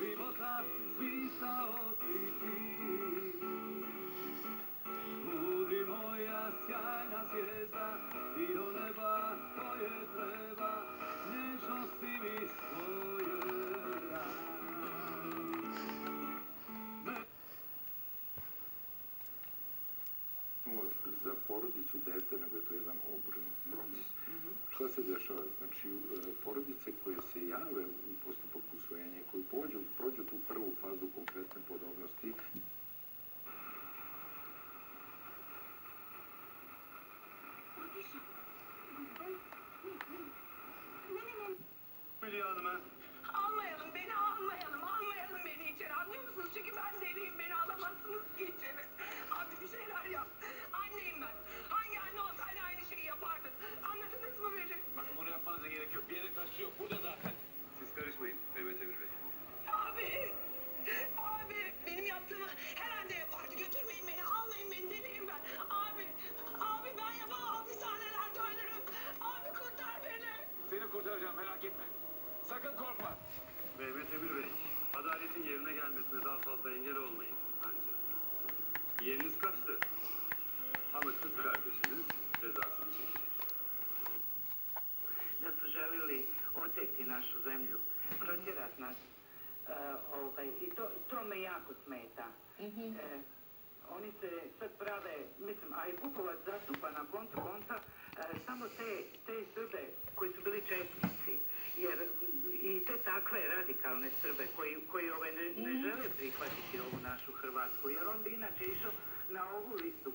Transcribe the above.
života smisao si ti. Budi moja sjajna zvijezda i do neba koje treba, nježnosti mi svoje daj. Za porodicu dete, nego je to jedan obrnut proces. Šta se dešava? Znači, porodice koje se jave u postupak usvojenja, koji prođu tu prvu fazu konkretne podobnosti, Hanım'a. Almayalım beni, almayalım beni içeri, anlıyor musunuz? Çünkü ben deliyim, beni alamazsınız ki içeri. Abi bir şeyler yap. Anneyim ben. Hangi anne olsaydı aynı şeyi yapardı. Anladınız mı beni? Bakın bunu yapmanıza gerek yok. Bir yere kaçışı yok. Burada zaten. Siz karışmayın Mehmet Emir Bey. Abi benim yaptığımı her anne yapardı. Götürmeyin beni, almayın beni, deliyim ben. Abi ben yapamam, hapishanelerde ölürüm. Abi kurtar beni. Seni kurtaracağım, merak etme. Sakın korkma. Mehmet Emir Bey, adaletin yerine gelmesine daha fazla engel olmayın bence. Yeğeniniz kaçtı. Ama kız kardeşiniz cezasını çekecek. Da su želili oteti našu zemlju, protjerat nas. I to me jako smeta. Oni se sad prave, mislim, a i Pupovac zastupa na koncu konca samo te Srbe koji su bili četnici, jer i te takve radikalne Srbe koji ne žele prihvatiti ovu našu Hrvatsku, jer on bi inače išao na ovu listu.